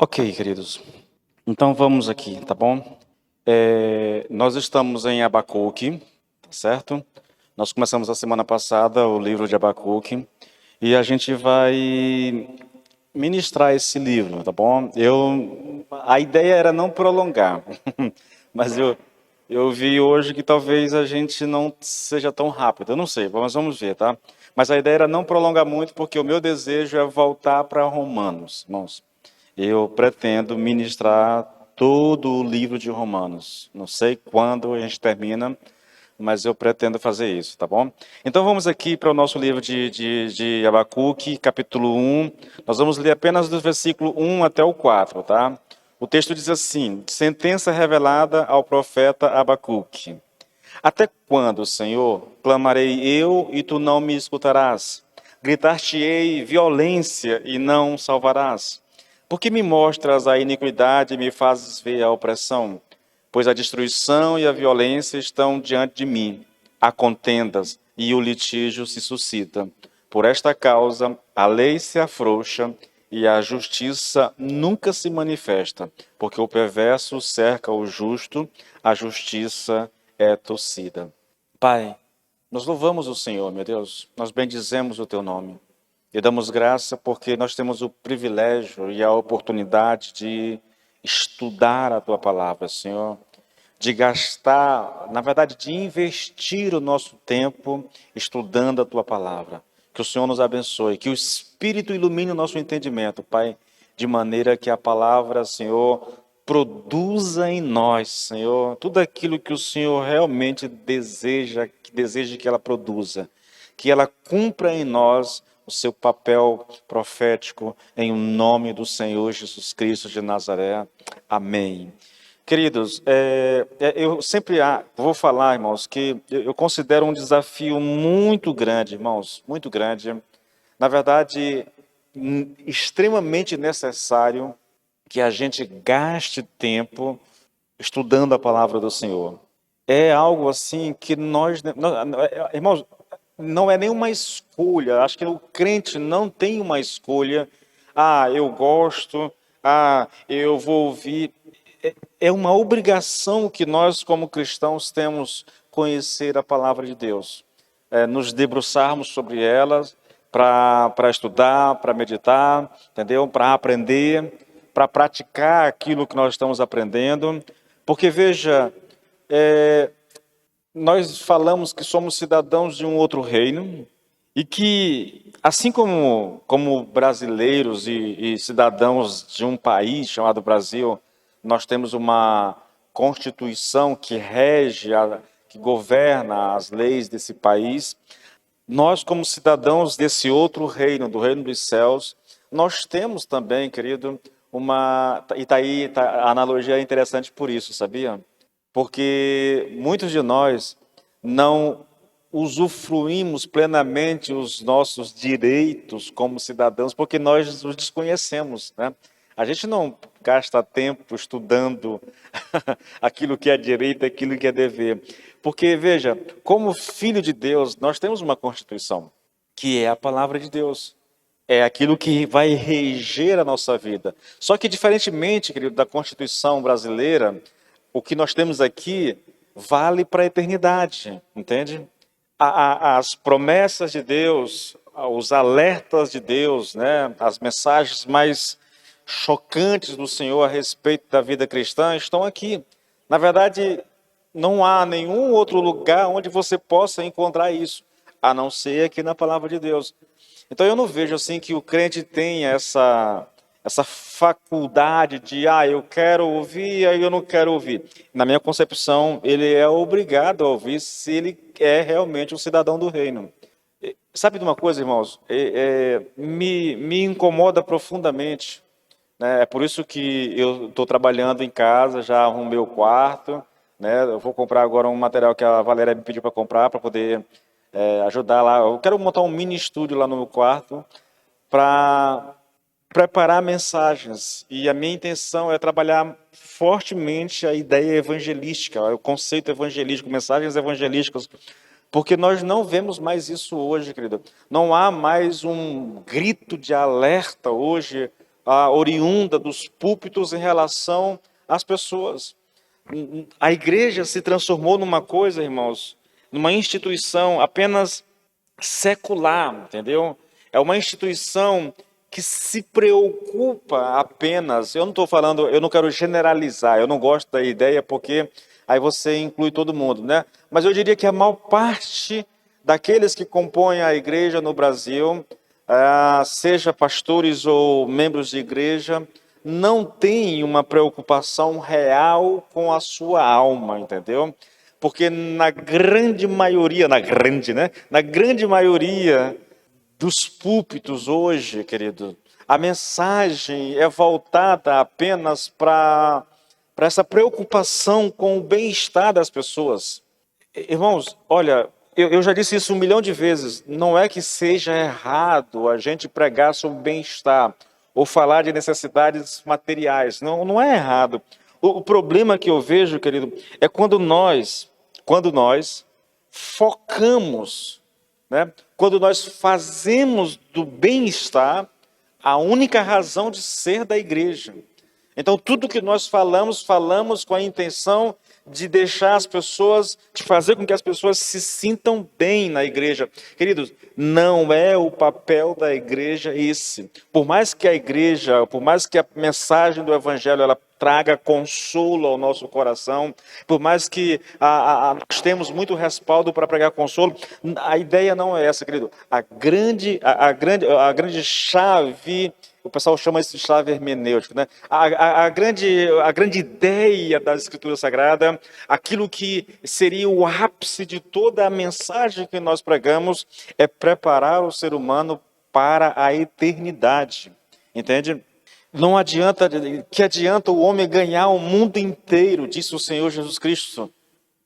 Ok, queridos. Então vamos aqui, tá bom? Nós estamos em Abacuque, tá certo? Nós começamos a semana passada o livro de Abacuque e a gente vai ministrar esse livro, tá bom? A ideia era não prolongar, mas eu vi hoje que talvez a gente não seja tão rápido. Eu não sei, mas vamos ver, tá? Mas a ideia era não prolongar muito porque o meu desejo é voltar para Romanos, irmãos. Eu pretendo ministrar todo o livro de Romanos. Não sei quando a gente termina, mas eu pretendo fazer isso, tá bom? Então vamos aqui para o nosso livro de Abacuque, capítulo 1. Nós vamos ler apenas do versículo 1 até o 4, tá? O texto diz assim: sentença revelada ao profeta Abacuque. Até quando, Senhor, clamarei eu e tu não me escutarás? Gritar-te-ei violência e não salvarás? Por que me mostras a iniquidade e me fazes ver a opressão? Pois a destruição e a violência estão diante de mim. Há contendas e o litígio se suscita. Por esta causa, a lei se afrouxa e a justiça nunca se manifesta, porque o perverso cerca o justo, a justiça é torcida. Pai, nós louvamos o Senhor, meu Deus, nós bendizemos o teu nome. E damos graça porque nós temos o privilégio e a oportunidade de estudar a tua palavra, Senhor, de gastar, na verdade, de investir o nosso tempo estudando a tua palavra. Que o Senhor nos abençoe, que o Espírito ilumine o nosso entendimento, Pai, de maneira que a palavra, Senhor, produza em nós, Senhor, tudo aquilo que o Senhor realmente deseja que ela produza, que ela cumpra em nós o seu papel profético, em nome do Senhor Jesus Cristo de Nazaré. Amém. Queridos, eu sempre vou falar, irmãos, que eu considero um desafio muito grande, irmãos, muito grande. Na verdade, extremamente necessário que a gente gaste tempo estudando a palavra do Senhor. É algo assim que irmãos, não é nenhuma escolha. Acho que o crente não tem uma escolha. Eu gosto. Eu vou ouvir. É uma obrigação que nós, como cristãos, temos conhecer a palavra de Deus, nos debruçarmos sobre elas para estudar, para meditar, entendeu? Para aprender, para praticar aquilo que nós estamos aprendendo. Porque, veja, nós falamos que somos cidadãos de um outro reino e que, assim como brasileiros e cidadãos de um país chamado Brasil, nós temos uma Constituição que rege, que governa as leis desse país. Nós, como cidadãos desse outro reino, do reino dos céus, nós temos também, querido, a analogia é interessante por isso, sabia? Porque muitos de nós não usufruímos plenamente os nossos direitos como cidadãos, porque nós os desconhecemos, né? A gente não gasta tempo estudando aquilo que é direito, aquilo que é dever. Porque, veja, como filho de Deus, nós temos uma Constituição, que é a palavra de Deus. É aquilo que vai reger a nossa vida. Só que, diferentemente, querido, da Constituição brasileira, o que nós temos aqui vale para a eternidade, entende? As promessas de Deus, os alertas de Deus, né, as mensagens mais chocantes do Senhor a respeito da vida cristã estão aqui. Na verdade, não há nenhum outro lugar onde você possa encontrar isso, a não ser aqui na palavra de Deus. Então eu não vejo assim que o crente tenha essa faculdade de, eu quero ouvir, aí eu não quero ouvir. Na minha concepção, ele é obrigado a ouvir se ele é realmente um cidadão do reino. Sabe de uma coisa, irmãos? Me incomoda profundamente, né? É por isso que eu estou trabalhando em casa, já arrumei o quarto, né? Eu vou comprar agora um material que a Valéria me pediu para comprar, para poder ajudar lá. Eu quero montar um mini estúdio lá no meu quarto para preparar mensagens. E a minha intenção é trabalhar fortemente a ideia evangelística, o conceito evangelístico, mensagens evangelísticas, porque nós não vemos mais isso hoje, querido. Não há mais um grito de alerta hoje oriunda dos púlpitos em relação às pessoas. A igreja se transformou numa coisa, irmãos, numa instituição apenas secular, entendeu? É uma instituição que se preocupa apenas, eu não estou falando, eu não quero generalizar, eu não gosto da ideia porque aí você inclui todo mundo, né? Mas eu diria que a maior parte daqueles que compõem a igreja no Brasil, seja pastores ou membros de igreja, não tem uma preocupação real com a sua alma, entendeu? Porque na grande maioria, né? Na grande maioria dos púlpitos hoje, querido, a mensagem é voltada apenas para essa preocupação com o bem-estar das pessoas. Irmãos, olha, eu já disse isso 1 milhão de vezes, não é que seja errado a gente pregar sobre bem-estar ou falar de necessidades materiais, não é errado. O problema que eu vejo, querido, é quando nós focamos, né? Quando nós fazemos do bem-estar a única razão de ser da igreja. Então, tudo que nós falamos com a intenção de deixar as pessoas, de fazer com que as pessoas se sintam bem na igreja. Queridos, não é o papel da igreja esse. Por mais que a mensagem do evangelho ela traga consolo ao nosso coração, por mais que nós temos muito respaldo para pregar consolo, a ideia não é essa, querido. A grande chave, o pessoal chama isso de chave hermenêutica, né? A grande ideia da Escritura Sagrada, aquilo que seria o ápice de toda a mensagem que nós pregamos, é preparar o ser humano para a eternidade, entende? Não adianta, que adianta o homem ganhar o mundo inteiro, disse o Senhor Jesus Cristo.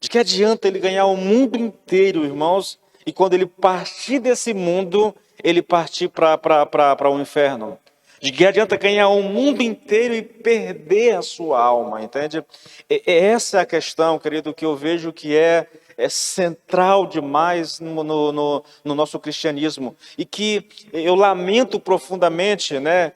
De que adianta ele ganhar o mundo inteiro, irmãos, e quando ele partir desse mundo, ele partir para o inferno? De que adianta ganhar o mundo inteiro e perder a sua alma, entende? Essa é a questão, querido, que eu vejo que é central demais no nosso cristianismo. E que eu lamento profundamente, né?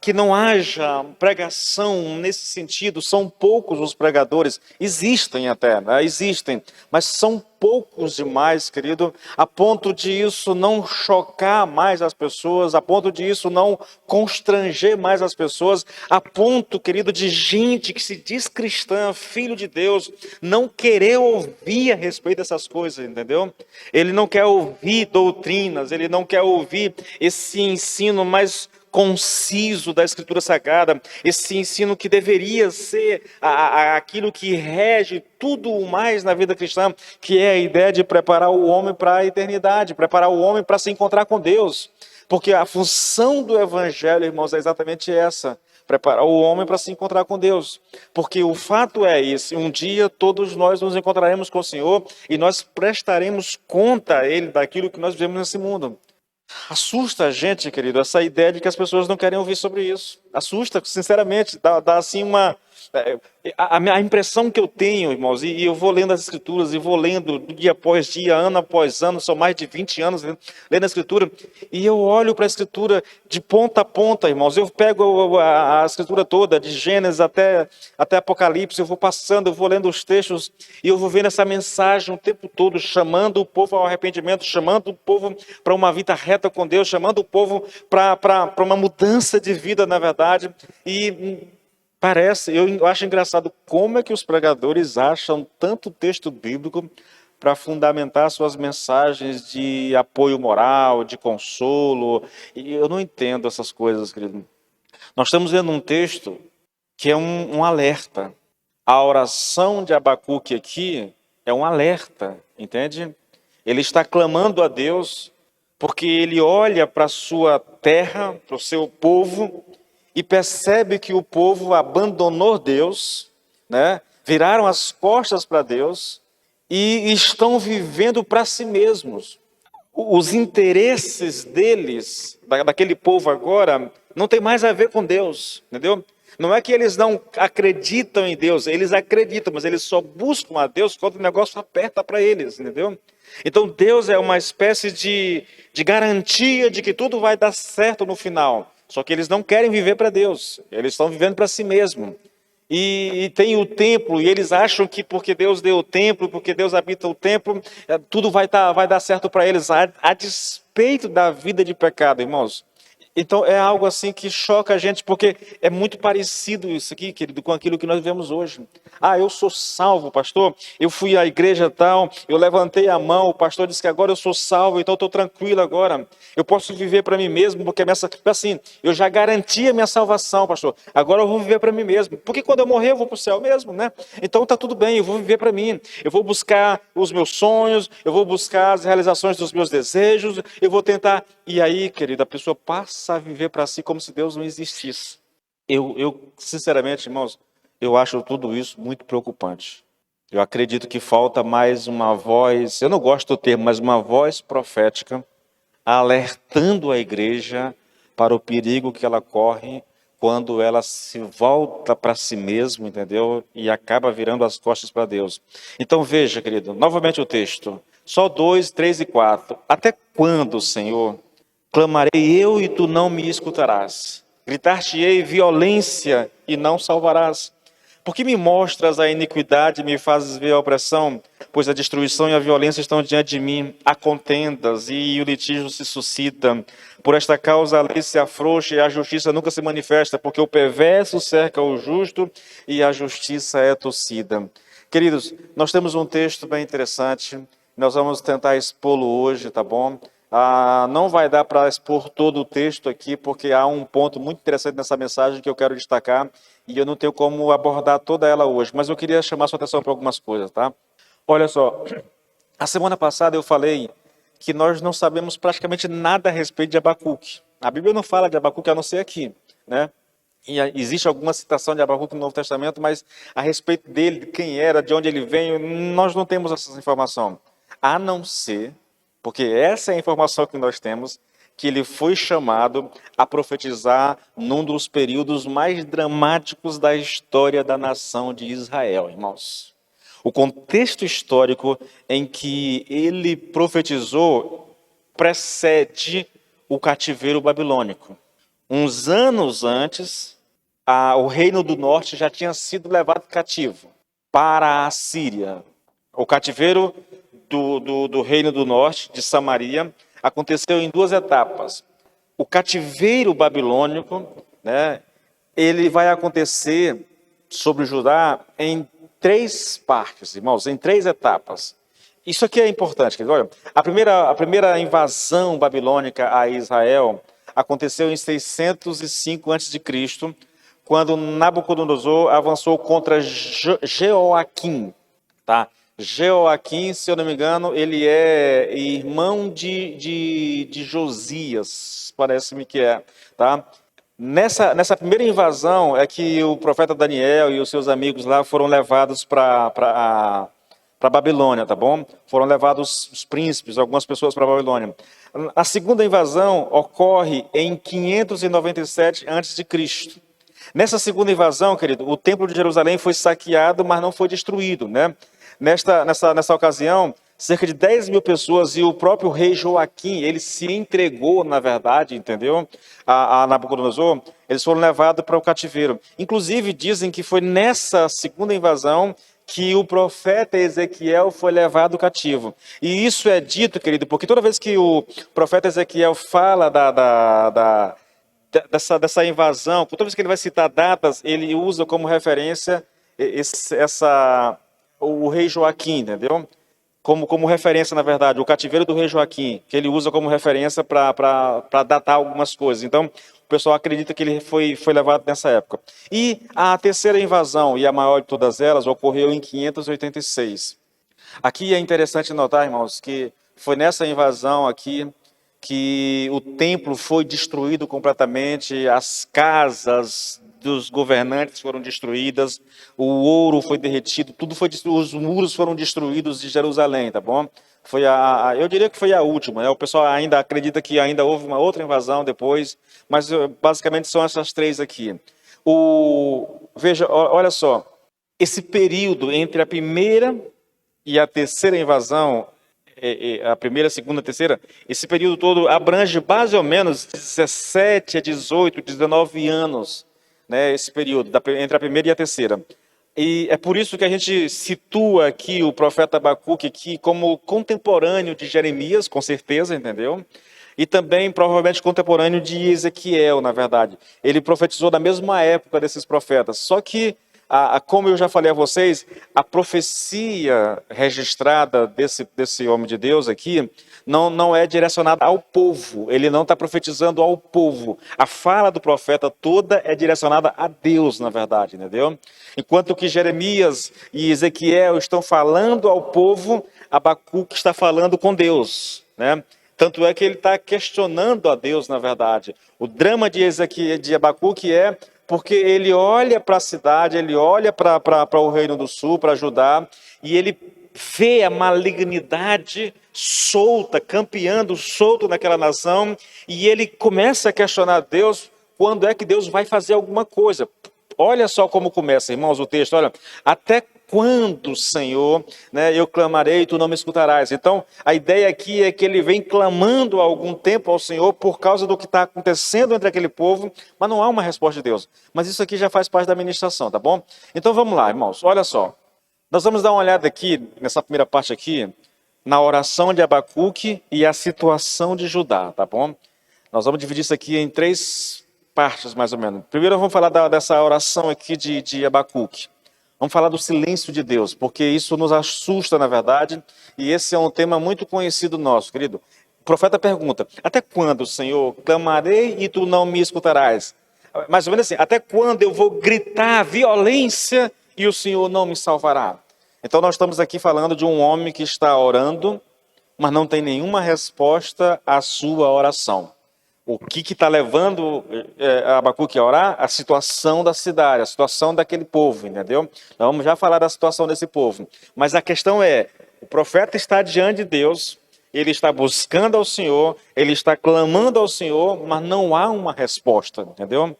Que não haja pregação nesse sentido. São poucos os pregadores, existem até, né? Existem, mas são poucos demais, querido, a ponto de isso não chocar mais as pessoas, a ponto de isso não constranger mais as pessoas, a ponto, querido, de gente que se diz cristã, filho de Deus, não querer ouvir a respeito dessas coisas, entendeu? Ele não quer ouvir doutrinas, ele não quer ouvir esse ensino mais conciso da Escritura Sagrada, esse ensino que deveria ser aquilo que rege tudo o mais na vida cristã, que é a ideia de preparar o homem para a eternidade, preparar o homem para se encontrar com Deus. Porque a função do Evangelho, irmãos, é exatamente essa, preparar o homem para se encontrar com Deus. Porque o fato é esse, um dia todos nós nos encontraremos com o Senhor e nós prestaremos conta a Ele daquilo que nós vivemos nesse mundo. Assusta a gente, querido, essa ideia de que as pessoas não querem ouvir sobre isso. Assusta, sinceramente, dá assim uma... A impressão que eu tenho, irmãos, e eu vou lendo as Escrituras, e vou lendo dia após dia, ano após ano, são mais de 20 anos lendo a Escritura, e eu olho para a Escritura de ponta a ponta, irmãos. Eu pego a Escritura toda, de Gênesis até Apocalipse, eu vou passando, eu vou lendo os textos, e eu vou vendo essa mensagem o tempo todo, chamando o povo ao arrependimento, chamando o povo para uma vida reta com Deus, chamando o povo para uma mudança de vida, na verdade. E eu acho engraçado como é que os pregadores acham tanto texto bíblico para fundamentar suas mensagens de apoio moral, de consolo. E eu não entendo essas coisas, querido. Nós estamos vendo um texto que é um alerta. A oração de Abacuque aqui é um alerta, entende? Ele está clamando a Deus porque ele olha para a sua terra, para o seu povo, e percebe que o povo abandonou Deus, né? Viraram as costas para Deus e estão vivendo para si mesmos. Os interesses deles, daquele povo agora, não tem mais a ver com Deus, entendeu? Não é que eles não acreditam em Deus, eles acreditam, mas eles só buscam a Deus quando o negócio aperta para eles, entendeu? Então Deus é uma espécie de garantia de que tudo vai dar certo no final. Só que eles não querem viver para Deus, eles estão vivendo para si mesmo. E tem o templo, e eles acham que porque Deus deu o templo, porque Deus habita o templo, tudo vai dar certo para eles, a despeito da vida de pecado, irmãos. Então é algo assim que choca a gente, porque é muito parecido isso aqui, querido, com aquilo que nós vemos hoje. Ah, eu sou salvo, pastor, eu fui à igreja tal, eu levantei a mão, o pastor disse que agora eu sou salvo, então eu estou tranquilo agora. Eu posso viver para mim mesmo, porque assim, eu já garanti a minha salvação, pastor, agora eu vou viver para mim mesmo. Porque quando eu morrer eu vou para o céu mesmo, né? Então está tudo bem, eu vou viver para mim. Eu vou buscar os meus sonhos, eu vou buscar as realizações dos meus desejos, eu vou tentar... E aí, querido, a pessoa passa a viver para si como se Deus não existisse. Sinceramente, irmãos, eu acho tudo isso muito preocupante. Eu acredito que falta mais uma voz, eu não gosto do termo, mas uma voz profética, alertando a igreja para o perigo que ela corre quando ela se volta para si mesma, entendeu? E acaba virando as costas para Deus. Então veja, querido, novamente o texto. Só 2, 3 e 4. Até quando, Senhor, clamarei eu e tu não me escutarás? Gritar-te-ei violência e não salvarás. Porque me mostras a iniquidade e me fazes ver a opressão? Pois a destruição e a violência estão diante de mim, há contendas e o litígio se suscita. Por esta causa a lei se afrouxa e a justiça nunca se manifesta, porque o perverso cerca o justo e a justiça é torcida. Queridos, nós temos um texto bem interessante, nós vamos tentar expô-lo hoje, tá bom? Não vai dar para expor todo o texto aqui, porque há um ponto muito interessante nessa mensagem que eu quero destacar, e eu não tenho como abordar toda ela hoje, mas eu queria chamar sua atenção para algumas coisas, tá? Olha só, a semana passada eu falei que nós não sabemos praticamente nada a respeito de Abacuque. A Bíblia não fala de Abacuque a não ser aqui, né? E existe alguma citação de Abacuque no Novo Testamento, mas a respeito dele, de quem era, de onde ele veio, nós não temos essa informação. A não ser, porque essa é a informação que nós temos, que ele foi chamado a profetizar num dos períodos mais dramáticos da história da nação de Israel, irmãos. O contexto histórico em que ele profetizou precede o cativeiro babilônico. Uns anos antes, o reino do norte já tinha sido levado cativo para a Síria. O cativeiro do reino do norte, de Samaria, aconteceu em 2 etapas. O cativeiro babilônico, né, ele vai acontecer sobre Judá em 3 partes, irmãos, em 3 etapas. Isso aqui é importante. Olha, a primeira invasão babilônica a Israel aconteceu em 605 a.C., quando Nabucodonosor avançou contra Jeoaquim, tá? Jeoaquim, se eu não me engano, ele é irmão de Josias, parece-me que é, tá? Nessa primeira invasão é que o profeta Daniel e os seus amigos lá foram levados para Babilônia, tá bom? Foram levados os príncipes, algumas pessoas para Babilônia. A segunda invasão ocorre em 597 a.C. Nessa segunda invasão, querido, o templo de Jerusalém foi saqueado, mas não foi destruído, né? Nessa ocasião, cerca de 10 mil pessoas e o próprio rei Joaquim, ele se entregou, na verdade, entendeu? A Nabucodonosor, eles foram levados para o cativeiro. Inclusive, dizem que foi nessa segunda invasão que o profeta Ezequiel foi levado cativo. E isso é dito, querido, porque toda vez que o profeta Ezequiel fala dessa invasão, toda vez que ele vai citar datas, ele usa como referência o rei Joaquim, entendeu? Como referência, na verdade, o cativeiro do rei Joaquim, que ele usa como referência para datar algumas coisas. Então, o pessoal acredita que ele foi levado nessa época. E a terceira invasão, e a maior de todas elas, ocorreu em 586. Aqui é interessante notar, irmãos, que foi nessa invasão aqui que o templo foi destruído completamente, as casas dos governantes foram destruídas, o ouro foi derretido, tudo foi destruído, os muros foram destruídos de Jerusalém, tá bom? Eu diria que foi a última, né? O pessoal ainda acredita que ainda houve uma outra invasão depois, mas basicamente são essas 3 aqui. Veja, olha só, esse período entre a primeira e a terceira invasão a primeira, segunda, terceira, esse período todo abrange mais ou menos 17 a 18, 19 anos, né, esse período, entre a primeira e a terceira. E é por isso que a gente situa aqui o profeta Abacuque aqui como contemporâneo de Jeremias, com certeza, entendeu? E também provavelmente contemporâneo de Ezequiel, na verdade. Ele profetizou na mesma época desses profetas. Só que, como eu já falei a vocês, a profecia registrada desse homem de Deus aqui não é direcionada ao povo. Ele não está profetizando ao povo. A fala do profeta toda é direcionada a Deus, na verdade, entendeu? Enquanto que Jeremias e Ezequiel estão falando ao povo, Abacuque está falando com Deus, né? Tanto é que ele está questionando a Deus, na verdade. O drama de Abacuque é porque ele olha para a cidade, ele olha para o Reino do Sul, para Judá, e ele vê a malignidade solta, campeando solto naquela nação, e ele começa a questionar a Deus quando é que Deus vai fazer alguma coisa. Olha só como começa, irmãos, o texto. Olha, até quando, Senhor, né, eu clamarei e tu não me escutarás. Então, a ideia aqui é que ele vem clamando há algum tempo ao Senhor por causa do que está acontecendo entre aquele povo, mas não há uma resposta de Deus. Mas isso aqui já faz parte da ministração, tá bom? Então vamos lá, irmãos, olha só. Nós vamos dar uma olhada aqui, nessa primeira parte aqui, na oração de Abacuque e a situação de Judá, tá bom? Nós vamos dividir isso aqui em 3 partes, mais ou menos. Primeiro vamos falar dessa oração aqui de Abacuque. Vamos falar do silêncio de Deus, porque isso nos assusta, na verdade, e esse é um tema muito conhecido nosso, querido. O profeta pergunta, até quando, Senhor, clamarei e tu não me escutarás? Mais ou menos assim, até quando eu vou gritar violência e o Senhor não me salvará? Então nós estamos aqui falando de um homem que está orando, mas não tem nenhuma resposta à sua oração. O que está levando Abacuque a orar? A situação da cidade, a situação daquele povo, entendeu? Então, vamos já falar da situação desse povo. Mas a questão é, o profeta está diante de Deus, ele está buscando ao Senhor, ele está clamando ao Senhor, mas não há uma resposta, entendeu?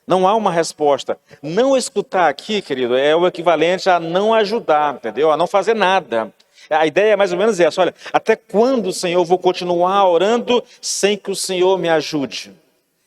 Não há uma resposta. Não escutar aqui, querido, é o equivalente a não ajudar, entendeu? A não fazer nada. A ideia é mais ou menos essa, olha, até quando, Senhor, eu vou continuar orando sem que o Senhor me ajude?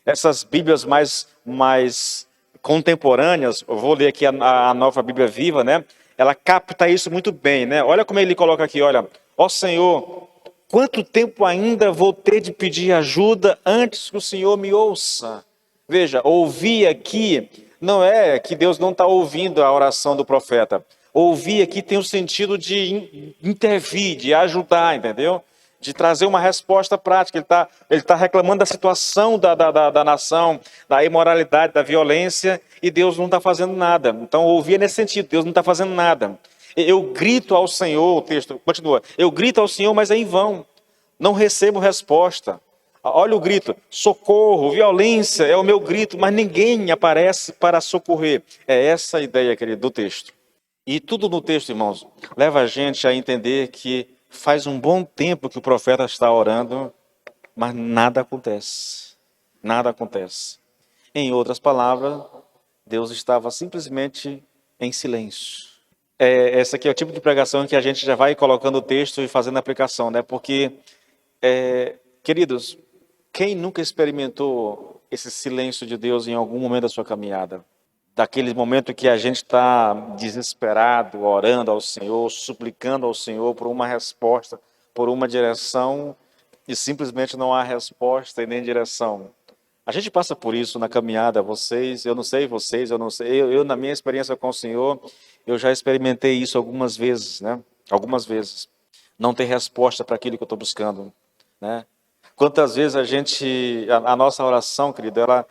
Essas Bíblias mais contemporâneas, eu vou ler aqui a Nova Bíblia Viva, né? Ela capta isso muito bem, né? Olha como ele coloca aqui, olha, ó Senhor, quanto tempo ainda vou ter de pedir ajuda antes que o Senhor me ouça? Veja, ouvir aqui não é que Deus não está ouvindo a oração do profeta. Ouvir aqui tem o sentido de intervir, de ajudar, entendeu? De trazer uma resposta prática. Ele tá reclamando da situação da nação, da imoralidade, da violência, e Deus não está fazendo nada. Então, ouvir é nesse sentido, Deus não está fazendo nada. Eu grito ao Senhor, o texto continua, eu grito ao Senhor, mas é em vão. Não recebo resposta. Olha o grito, socorro, violência é o meu grito, mas ninguém aparece para socorrer. É essa a ideia, querido, do texto. E tudo no texto, irmãos, leva a gente a entender que faz um bom tempo que o profeta está orando, mas nada acontece. Nada acontece. Em outras palavras, Deus estava simplesmente em silêncio. Essa aqui é o tipo de pregação em que a gente já vai colocando o texto e fazendo a aplicação, né? Porque, queridos, quem nunca experimentou esse silêncio de Deus em algum momento da sua caminhada? Daquele momento que a gente está desesperado, orando ao Senhor, suplicando ao Senhor por uma resposta, por uma direção, e simplesmente não há resposta e nem direção. A gente passa por isso na caminhada, eu não sei, eu na minha experiência com o Senhor, eu já experimentei isso algumas vezes, né? Algumas vezes. Não tem resposta para aquilo que eu estou buscando, né? Quantas vezes a nossa oração, querido, ela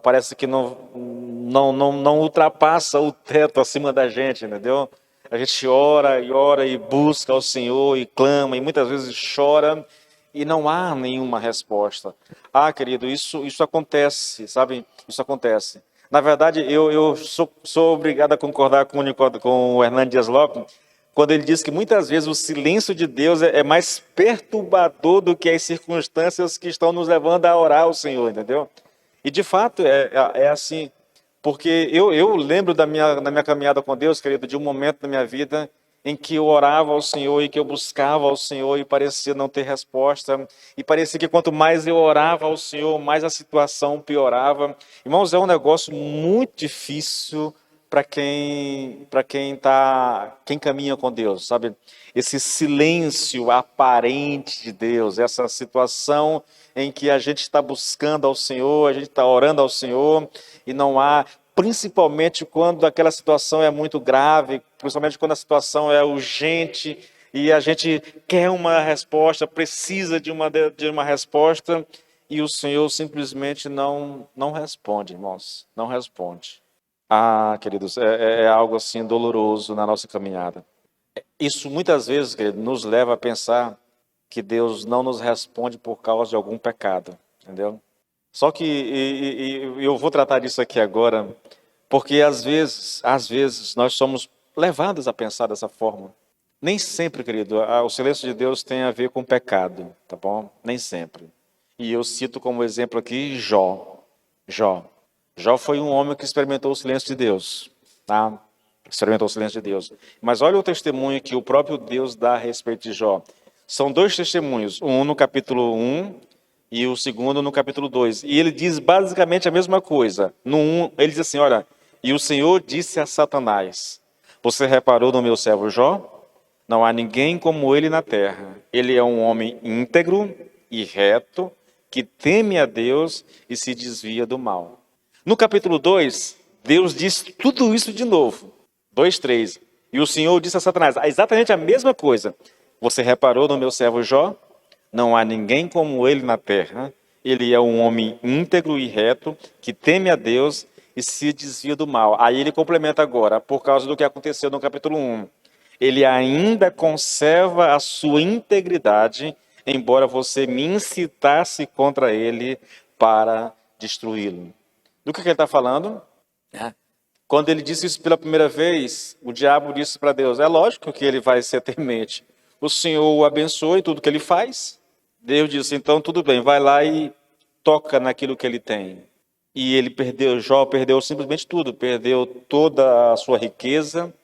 parece que não ultrapassa o teto acima da gente, entendeu? A gente ora e busca ao Senhor e clama e muitas vezes chora e não há nenhuma resposta. Querido, isso acontece, sabe? Isso acontece. Na verdade, eu sou obrigado a concordar com o Hernando Dias Lopes quando ele diz que muitas vezes o silêncio de Deus é mais perturbador do que as circunstâncias que estão nos levando a orar ao Senhor, entendeu? E de fato é assim, porque eu lembro na minha caminhada com Deus, querido, de um momento na minha vida em que eu orava ao Senhor e que eu buscava ao Senhor e parecia não ter resposta, e parecia que quanto mais eu orava ao Senhor, mais a situação piorava. Irmãos, é um negócio muito difícil quem caminha com Deus, sabe? Esse silêncio aparente de Deus, essa situação em que a gente está buscando ao Senhor, a gente está orando ao Senhor e não há, principalmente quando aquela situação é muito grave, principalmente quando a situação é urgente e a gente quer uma resposta, precisa de uma resposta e o Senhor simplesmente não responde, irmãos, não responde. Ah, queridos, é algo assim doloroso na nossa caminhada. Isso muitas vezes, querido, nos leva a pensar que Deus não nos responde por causa de algum pecado, entendeu? Só que eu vou tratar disso aqui agora, porque às vezes nós somos levados a pensar dessa forma. Nem sempre, querido, o silêncio de Deus tem a ver com pecado, tá bom? Nem sempre. E eu cito como exemplo aqui Jó. Jó. Jó foi um homem que experimentou o silêncio de Deus, tá? Experimentou o silêncio de Deus. Mas olha o testemunho que o próprio Deus dá a respeito de Jó. São dois testemunhos, um no capítulo 1 e o segundo no capítulo 2. E ele diz basicamente a mesma coisa. No 1, ele diz assim, olha, e o Senhor disse a Satanás, você reparou no meu servo Jó? Não há ninguém como ele na terra. Ele é um homem íntegro e reto, que teme a Deus e se desvia do mal. No capítulo 2, Deus diz tudo isso de novo. 2:3. E o Senhor disse a Satanás exatamente a mesma coisa. Você reparou no meu servo Jó? Não há ninguém como ele na terra. Ele é um homem íntegro e reto, que teme a Deus e se desvia do mal. Aí ele complementa agora, por causa do que aconteceu no capítulo 1. Ele ainda conserva a sua integridade, embora você me incitasse contra ele para destruí-lo. Do que ele está falando? Quando ele disse isso pela primeira vez, o diabo disse para Deus, é lógico que ele vai ser temente. O Senhor o abençoa em tudo que ele faz. Deus disse, então tudo bem, vai lá e toca naquilo que ele tem. E ele perdeu, Jó perdeu simplesmente tudo, perdeu toda a sua riqueza,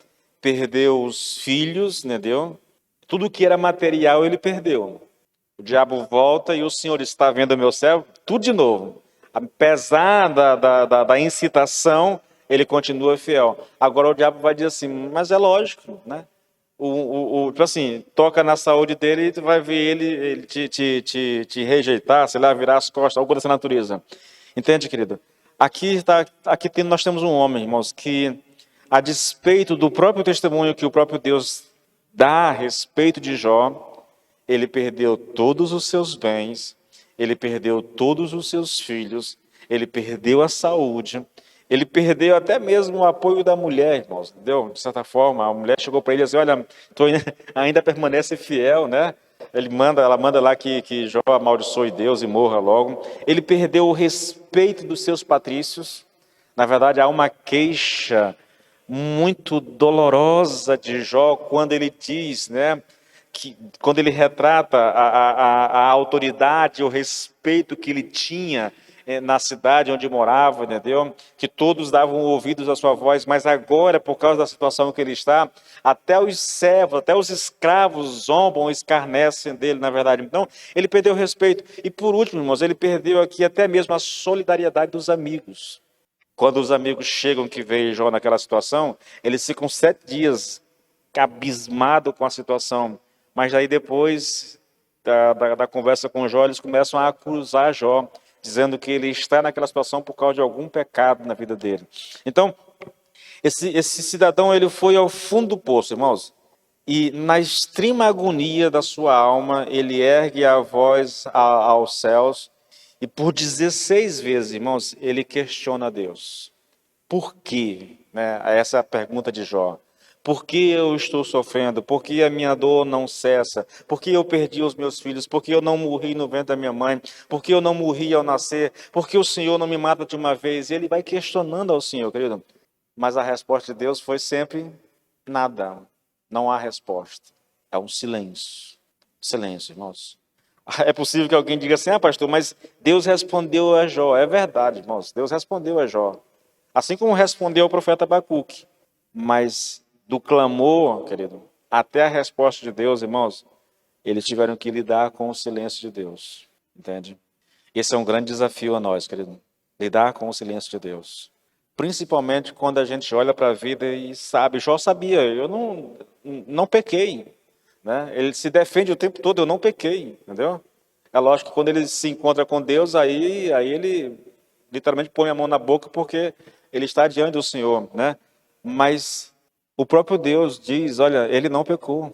perdeu os filhos, entendeu? Tudo que era material ele perdeu. O diabo volta e o Senhor está vendo meu servo? Tudo de novo. Apesar da incitação, ele continua fiel. Agora o diabo vai dizer assim, mas é lógico, né? Tipo assim, toca na saúde dele e tu vai ver ele te rejeitar, sei lá, virar as costas, algo dessa natureza. Entende, querido? Nós temos um homem, irmãos, que a despeito do próprio testemunho que o próprio Deus dá a respeito de Jó, ele perdeu todos os seus bens, ele perdeu todos os seus filhos, ele perdeu a saúde, ele perdeu até mesmo o apoio da mulher, irmãos, entendeu? De certa forma, a mulher chegou para ele e disse, olha, tu ainda permanece fiel, né? Ela manda lá que Jó amaldiçoe Deus e morra logo. Ele perdeu o respeito dos seus patrícios. Na verdade, há uma queixa muito dolorosa de Jó quando ele diz, né, que quando ele retrata a autoridade, o respeito que ele tinha na cidade onde morava, entendeu? Que todos davam ouvidos à sua voz, mas agora, por causa da situação que ele está, até os servos, até os escravos zombam, escarnecem dele, na verdade. Então, ele perdeu o respeito. E por último, irmãos, ele perdeu aqui até mesmo a solidariedade dos amigos. Quando os amigos chegam que veem Jó naquela situação, eles ficam 7 dias abismados com a situação. Mas aí depois da conversa com Jó, eles começam a acusar Jó, dizendo que ele está naquela situação por causa de algum pecado na vida dele. Então, esse cidadão, ele foi ao fundo do poço, irmãos, e na extrema agonia da sua alma, ele ergue a voz aos céus, e por 16 vezes, irmãos, ele questiona Deus. Por quê? Né? Essa é a pergunta de Jó. Por que eu estou sofrendo? Por que a minha dor não cessa? Por que eu perdi os meus filhos? Por que eu não morri no ventre da minha mãe? Por que eu não morri ao nascer? Por que o Senhor não me mata de uma vez? E ele vai questionando ao Senhor, querido. Mas a resposta de Deus foi sempre nada. Não há resposta. É um silêncio. Silêncio, irmãos. É possível que alguém diga assim, pastor, mas Deus respondeu a Jó. É verdade, irmãos. Deus respondeu a Jó. Assim como respondeu ao profeta Abacuque. Mas do clamor, querido, até a resposta de Deus, irmãos, eles tiveram que lidar com o silêncio de Deus, entende? Esse é um grande desafio a nós, querido, lidar com o silêncio de Deus. Principalmente quando a gente olha para a vida e sabe, Jó sabia, eu não pequei, né? Ele se defende o tempo todo, eu não pequei, entendeu? É lógico que quando ele se encontra com Deus, aí ele literalmente põe a mão na boca porque ele está diante do Senhor, né? Mas o próprio Deus diz, olha, ele não pecou,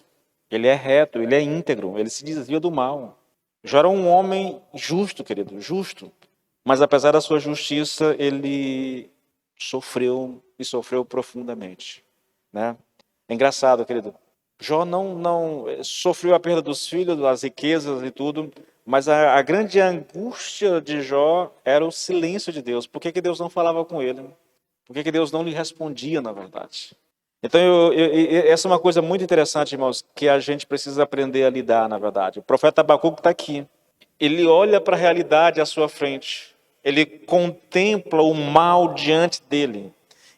ele é reto, ele é íntegro, ele se desvia do mal. Jó era um homem justo, querido, justo. Mas apesar da sua justiça, ele sofreu e sofreu profundamente, né? É engraçado, querido. Jó não sofreu a perda dos filhos, das riquezas e tudo, mas a grande angústia de Jó era o silêncio de Deus. Por que Deus não falava com ele? Por que Deus não lhe respondia, na verdade? Então, essa é uma coisa muito interessante, irmãos, que a gente precisa aprender a lidar, na verdade. O profeta Abacuque está aqui. Ele olha para a realidade à sua frente. Ele contempla o mal diante dele.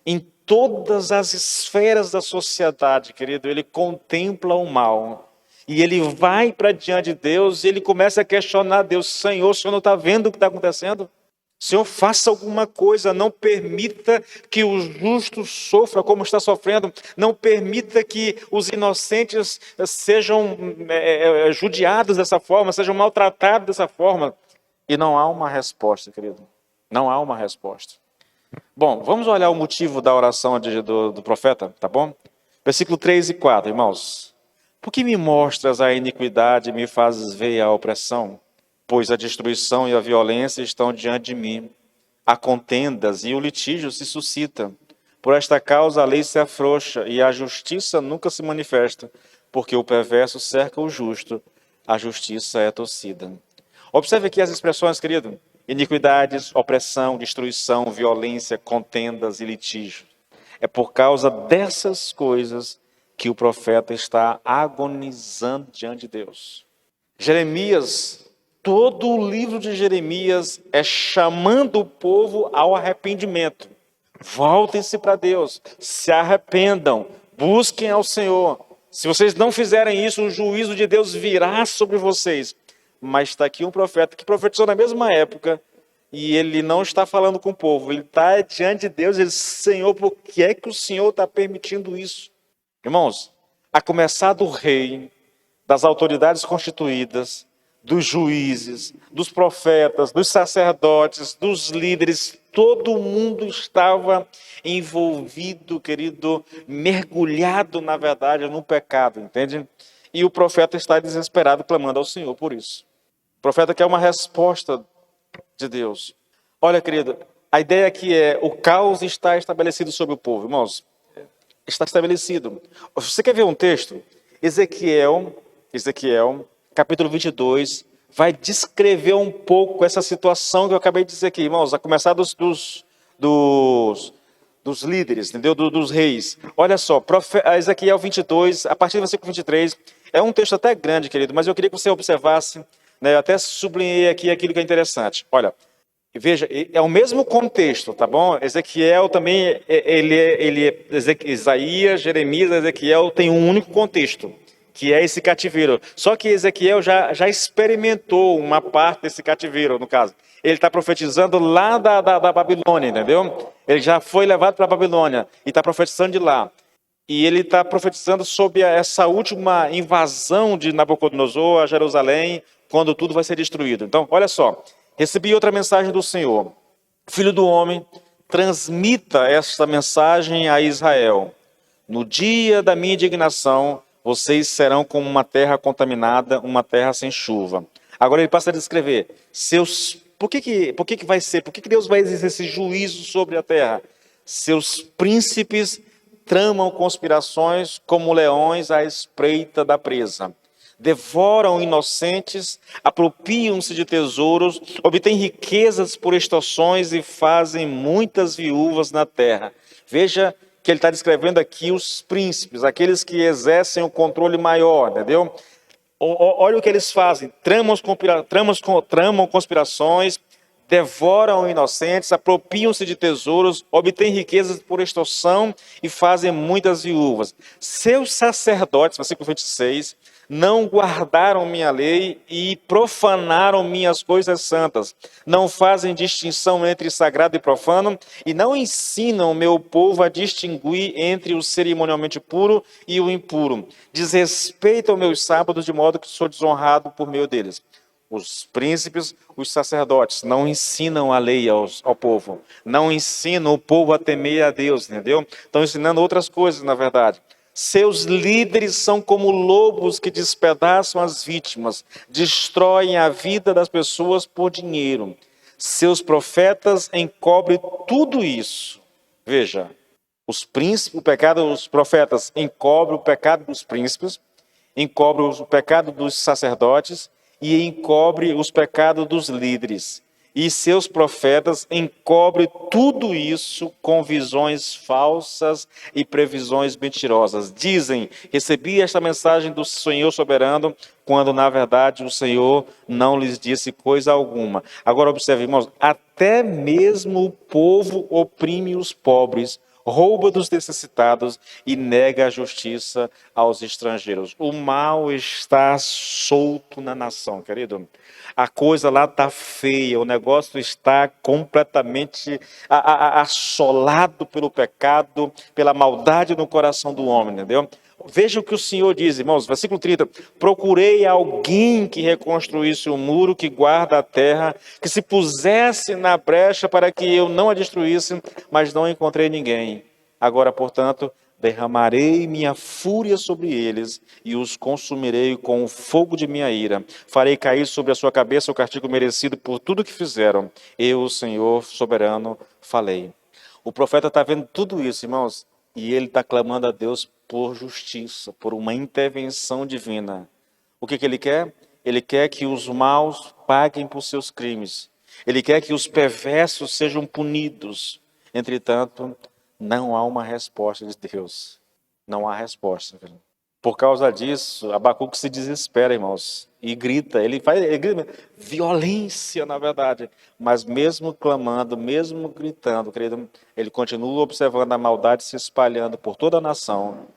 Em todas as esferas da sociedade, querido, ele contempla o mal. E ele vai para diante de Deus e ele começa a questionar Deus. Senhor, o Senhor não está vendo o que está acontecendo? Senhor, faça alguma coisa, não permita que o justo sofra como está sofrendo, não permita que os inocentes sejam judiados dessa forma, sejam maltratados dessa forma. E não há uma resposta, querido, não há uma resposta. Bom, vamos olhar o motivo da oração do profeta, tá bom? Versículo 3 e 4, irmãos. Por que me mostras a iniquidade e me fazes ver a opressão? Pois a destruição e a violência estão diante de mim. Há contendas e o litígio se suscita. Por esta causa a lei se afrouxa e a justiça nunca se manifesta, porque o perverso cerca o justo, a justiça é torcida. Observe aqui as expressões, querido. Iniquidades, opressão, destruição, violência, contendas e litígio. É por causa dessas coisas que o profeta está agonizando diante de Deus. Jeremias, todo o livro de Jeremias é chamando o povo ao arrependimento. Voltem-se para Deus, se arrependam, busquem ao Senhor. Se vocês não fizerem isso, o juízo de Deus virá sobre vocês. Mas está aqui um profeta que profetizou na mesma época e ele não está falando com o povo, ele está diante de Deus e ele diz, Senhor, por que é que o Senhor está permitindo isso? Irmãos, a começar do rei, das autoridades constituídas, dos juízes, dos profetas, dos sacerdotes, dos líderes, todo mundo estava envolvido, querido, mergulhado, na verdade, no pecado, entende? E o profeta está desesperado, clamando ao Senhor por isso. O profeta quer uma resposta de Deus. Olha, querido, a ideia aqui é, o caos está estabelecido sobre o povo. Irmãos, está estabelecido. Você quer ver um texto? Ezequiel, capítulo 22, vai descrever um pouco essa situação que eu acabei de dizer aqui, irmãos, a começar dos líderes, entendeu? Dos reis. Olha só, Ezequiel 22, a partir do versículo 23, é um texto até grande, querido, mas eu queria que você observasse, né, eu até sublinhei aqui aquilo que é interessante. Olha, veja, é o mesmo contexto, tá bom? Ezequiel também, Isaías, Jeremias, Ezequiel tem um único contexto, que é esse cativeiro. Só que Ezequiel já experimentou uma parte desse cativeiro, no caso. Ele está profetizando lá da Babilônia, entendeu? Ele já foi levado para a Babilônia e está profetizando de lá. E ele está profetizando sobre essa última invasão de Nabucodonosor a Jerusalém, quando tudo vai ser destruído. Então, olha só. Recebi outra mensagem do Senhor. Filho do homem, transmita esta mensagem a Israel. No dia da minha indignação, vocês serão como uma terra contaminada, uma terra sem chuva. Agora ele passa a descrever. Por que vai ser? Por que Deus vai exercer esse juízo sobre a terra? Seus príncipes tramam conspirações como leões à espreita da presa. Devoram inocentes, apropriam-se de tesouros, obtêm riquezas por extorsões e fazem muitas viúvas na terra. Veja que ele está descrevendo aqui os príncipes, aqueles que exercem o controle maior, entendeu? Olha o que eles fazem, tramam conspirações, devoram inocentes, apropriam-se de tesouros, obtêm riquezas por extorsão e fazem muitas viúvas. Seus sacerdotes, versículo 26, não guardaram minha lei e profanaram minhas coisas santas. Não fazem distinção entre sagrado e profano e não ensinam o meu povo a distinguir entre o cerimonialmente puro e o impuro. Desrespeitam meus sábados de modo que sou desonrado por meio deles. Os príncipes, os sacerdotes, não ensinam a lei ao povo. Não ensinam o povo a temer a Deus, entendeu? Estão ensinando outras coisas, na verdade. Seus líderes são como lobos que despedaçam as vítimas, destroem a vida das pessoas por dinheiro. Seus profetas encobrem tudo isso. Veja, os príncipes, o pecado dos profetas encobrem o pecado dos príncipes, encobrem o pecado dos sacerdotes e encobre os pecados dos líderes. E seus profetas encobrem tudo isso com visões falsas e previsões mentirosas. Dizem, recebi esta mensagem do Senhor soberano, quando na verdade o Senhor não lhes disse coisa alguma. Agora observe, irmãos, até mesmo o povo oprime os pobres, rouba dos necessitados e nega a justiça aos estrangeiros. O mal está solto na nação, querido. A coisa lá está feia, o negócio está completamente assolado pelo pecado, pela maldade no coração do homem, entendeu? Veja o que o Senhor diz, irmãos, versículo 30. Procurei alguém que reconstruísse o muro que guarda a terra, que se pusesse na brecha para que eu não a destruísse, mas não encontrei ninguém. Agora, portanto, derramarei minha fúria sobre eles e os consumirei com o fogo de minha ira. Farei cair sobre a sua cabeça o castigo merecido por tudo que fizeram. Eu, o Senhor soberano, falei. O profeta está vendo tudo isso, irmãos, e ele está clamando a Deus por justiça, por uma intervenção divina. O que ele quer? Ele quer que os maus paguem por seus crimes. Ele quer que os perversos sejam punidos. Entretanto, não há uma resposta de Deus. Não há resposta. Por causa disso, Abacuque se desespera, irmãos, e grita. Ele grita, violência, na verdade. Mas mesmo clamando, mesmo gritando, querido, ele continua observando a maldade se espalhando por toda a nação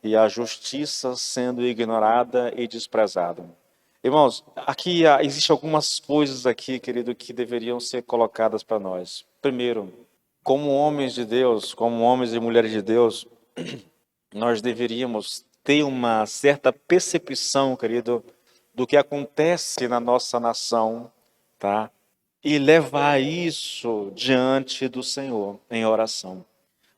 e a justiça sendo ignorada e desprezada. Irmãos, aqui existem algumas coisas aqui, querido, que deveriam ser colocadas para nós. Primeiro, como homens de Deus, como homens e mulheres de Deus, nós deveríamos ter uma certa percepção, querido, do que acontece na nossa nação, tá? E levar isso diante do Senhor em oração.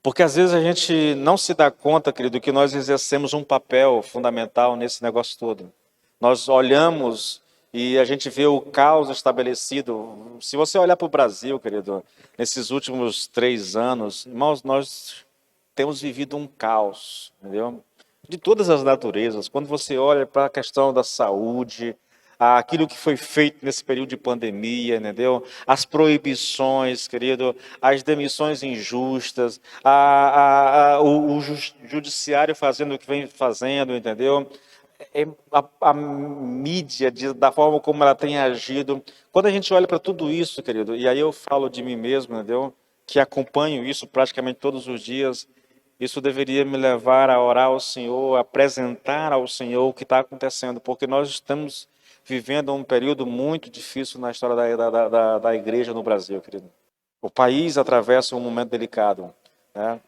Porque às vezes a gente não se dá conta, querido, que nós exercemos um papel fundamental nesse negócio todo. Nós olhamos e a gente vê o caos estabelecido. Se você olhar para o Brasil, querido, nesses últimos 3 anos, irmãos, nós temos vivido um caos, entendeu? De todas as naturezas. Quando você olha para a questão da saúde, aquilo que foi feito nesse período de pandemia, entendeu? As proibições, querido, as demissões injustas, o judiciário fazendo o que vem fazendo, entendeu? A mídia, da forma como ela tem agido. Quando a gente olha para tudo isso, querido, e aí eu falo de mim mesmo, entendeu? Que acompanho isso praticamente todos os dias, isso deveria me levar a orar ao Senhor, a apresentar ao Senhor o que está acontecendo, porque nós estamos vivendo um período muito difícil na história da igreja no Brasil, querido. O país atravessa um momento delicado, né?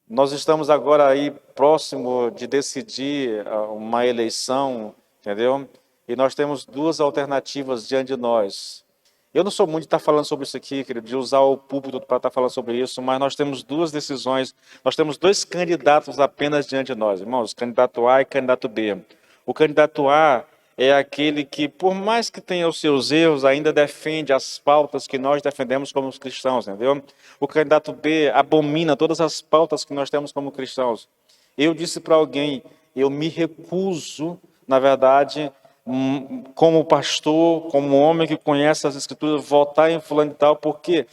Nós estamos agora aí próximo de decidir uma eleição, entendeu? E nós temos 2 alternativas diante de nós. Eu não sou muito de estar falando sobre isso aqui, querido, de usar o púlpito para estar falando sobre isso, mas nós temos 2 decisões, nós temos 2 candidatos apenas diante de nós, irmãos, candidato A e candidato B. O candidato A é aquele que, por mais que tenha os seus erros, ainda defende as pautas que nós defendemos como cristãos, entendeu? O candidato B abomina todas as pautas que nós temos como cristãos. Eu disse para alguém, eu me recuso, na verdade, como pastor, como homem que conhece as escrituras, votar em fulano e tal, porque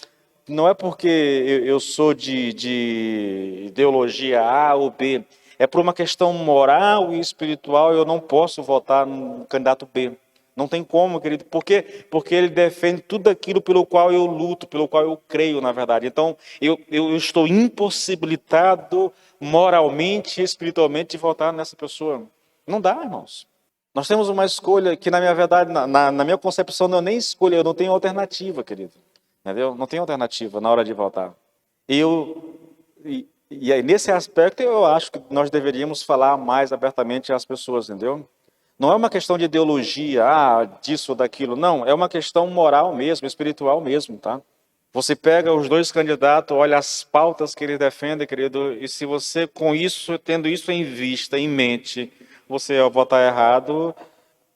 não é porque eu sou de ideologia A ou B, é por uma questão moral e espiritual, eu não posso votar no candidato B. Não tem como, querido. Por quê? Porque ele defende tudo aquilo pelo qual eu luto, pelo qual eu creio, na verdade. Então, eu estou impossibilitado moralmente e espiritualmente de votar nessa pessoa. Não dá, irmãos. Nós temos uma escolha que, na minha verdade, na minha concepção, não é nem escolha, eu não tenho alternativa, querido. Entendeu? Não tem alternativa na hora de votar. E aí, nesse aspecto, eu acho que nós deveríamos falar mais abertamente às pessoas, entendeu? Não é uma questão de ideologia, disso ou daquilo, não. É uma questão moral mesmo, espiritual mesmo, tá? Você pega os dois candidatos, olha as pautas que eles defendem, querido, e se você, com isso, tendo isso em vista, em mente, você ao votar errado,